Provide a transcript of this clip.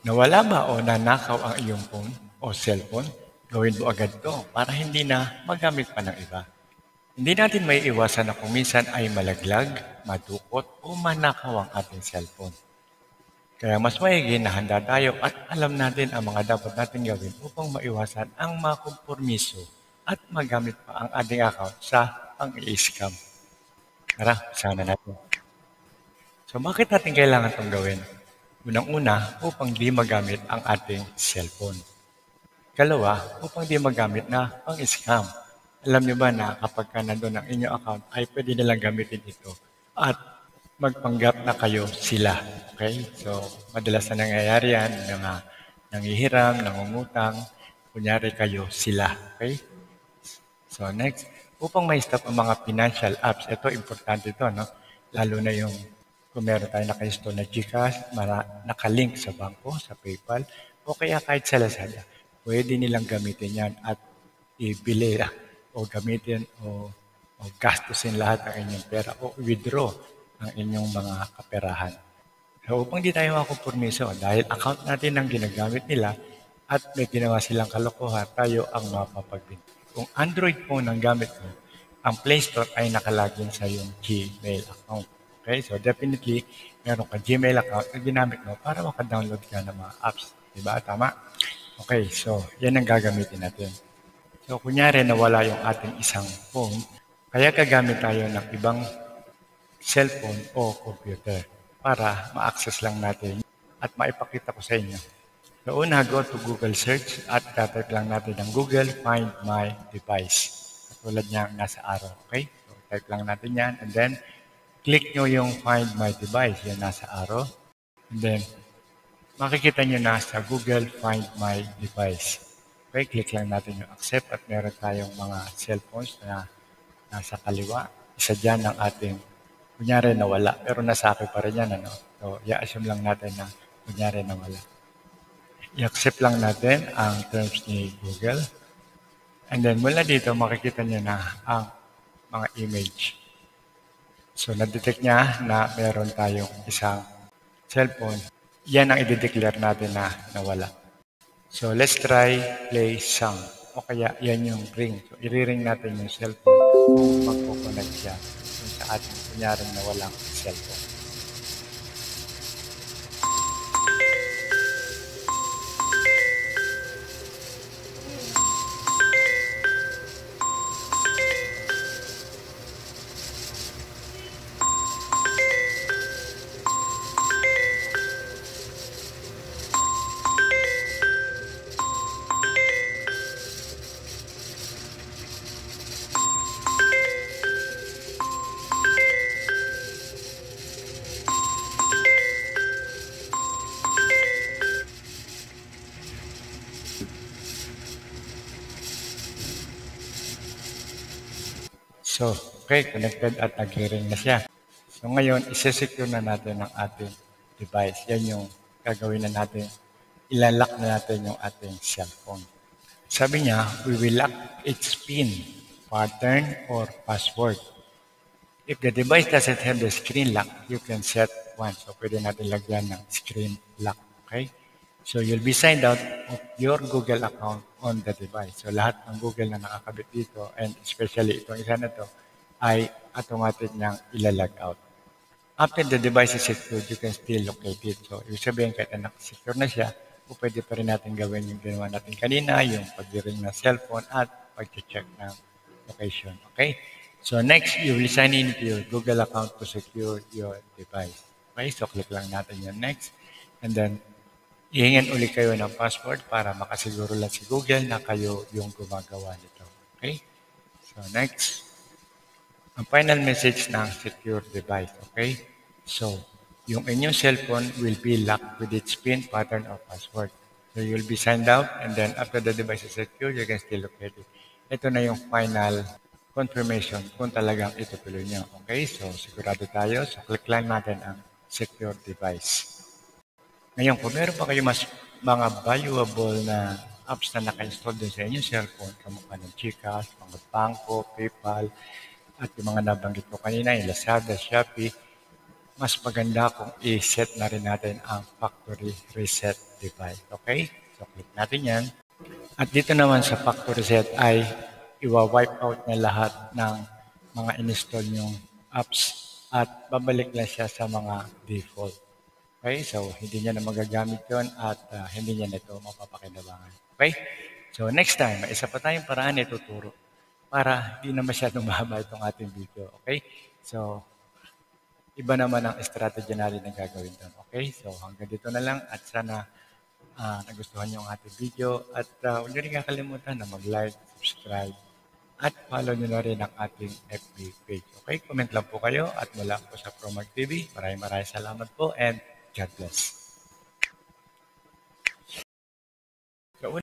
Nawala ba o nanakaw ang iyong phone o cellphone? Gawin mo agad to para hindi na magamit pa ng iba. Hindi natin may iwasan na kung minsan ay malaglag, madukot o manakaw ang ating cellphone. Kaya mas maigi na handa tayo at alam natin ang mga dapat natin gawin upang maiwasan ang makompormiso at magamit pa ang ating account sa pang-i-scam. Tara, sana natin. So bakit natin kailangan itong gawin? Unang-una, upang di magamit ang ating cellphone. Kalawa, upang di magamit na pang-scam. Alam niyo ba na kapag ka nandun ang inyong account ay pwede nilang gamitin ito at magpanggap na kayo sila. Okay? So, madalas na nangyayari yan, mga nanghihiram, nangungutang, kunyari kayo sila. Okay? So, next, upang ma-stop ang mga financial apps, ito, importante ito, no? Lalo na yung kung meron tayo naka-install na GCash, nakalink sa bangko, sa PayPal, o kaya kahit sa Lazada, pwede nilang gamitin yan at ibili o gamitin o gastusin lahat ng inyong pera o withdraw ang inyong mga kaperahan. So upang di tayo makupormiso, dahil account natin ang ginagamit nila at may ginawa silang kalokohan, tayo ang mapapagbinti. Kung Android phone ang gamit mo, ang Play Store ay nakalagin sa iyong Gmail account. Okay, so definitely, meron ka Gmail account na ginamit mo para makadownload ka ng mga apps. Diba? Tama? Okay, so yan ang gagamitin natin. So kunyari nawala yung ating isang phone, kaya gagamit tayo ng ibang cellphone o computer para ma-access lang natin at maipakita ko sa inyo. So una, go to Google search at tatype lang natin ng Google Find My Device. Katulad niya nasa arrow, okay? So type lang natin yan and then click nyo yung Find My Device, yan nasa arrow. And then makikita nyo na sa Google Find My Device. Okay, click lang natin yung accept at meron tayong mga cellphones na nasa kaliwa. Isa dyan ang ating, kunyari nawala, pero nasa akin pa rin yan. Ano? So, i-assume lang natin na kunyari nawala. I-accept lang natin ang terms ni Google. And then mula dito, makikita nyo na ang mga image. So, na-detect niya na meron tayong isang cellphone. Yan ang i-declare natin na nawala. So, let's try play song. O kaya, yan yung ring. So, i-ring natin yung cellphone kung magpo-connect siya kung sa ating kunyaring na walang cellphone. So, okay, connected at nag-ring na siya. So, ngayon, isi-secure na natin ang ating device. Yan yung gagawin na natin. Ilalak na natin yung ating cellphone. Sabi niya, we will lock its PIN, pattern, or password. If the device doesn't have the screen lock, you can set one. So, pwede natin lagyan ng screen lock. Okay? So, you'll be signed out of your Google account on the device. So, lahat ng Google na nakakabit dito, and especially itong isa na to, ay automatic niyang ilalag out. After the device is secured, you can still locate it. So, ibig sabihin, kahit na secure na siya, pwede pa rin natin gawin yung ginawa natin kanina, yung pag-ring ng cellphone at pag-check ng location. Okay? So, next, you will sign in to your Google account to secure your device. Okay? So, click lang natin yung next. And then, ihingan uli kayo ng password para makasiguro lang si Google na kayo yung gumagawa nito. Okay? So, next. Ang final message ng secure device. Okay? So, yung inyong cellphone will be locked with its PIN, pattern, or password. So, you'll be signed out and then after the device is secure, you can still locate it. Ito na yung final confirmation kung talagang itutuloy nyo. Okay? So, sigurado tayo. So, click lang natin ang secure device. Ngayon, kung meron pa kayo mas mga valuable na apps na naka-install din sa inyong cellphone, kamukha ng GCash, mga bangko, PayPal, at yung mga nabanggit ko kanina, yung Lazada, Shopee, mas maganda kung i-set na rin natin ang factory reset device. Okay? So, click natin yan. At dito naman sa factory reset ay iwa-wipe out niya lahat ng mga install yung apps at babalik lang siya sa mga default. Okay? So, hindi niya na magagamit yon at hindi niya na ito mapapakinabangan. Okay? So, next time, may isa pa tayong paraan na ituturo para hindi na masyadong mahaba itong ating video. Okay? So, iba naman ang strategy natin na gagawin doon. Okay? So, hanggang dito na lang at sana nagustuhan niyo ang ating video at huwag niyo rin kakalimutan na mag-like, subscribe, at follow niyo na rin ang ating FB page. Okay? Comment lang po kayo at mula po sa ProMag TV. Maraming salamat po and God bless.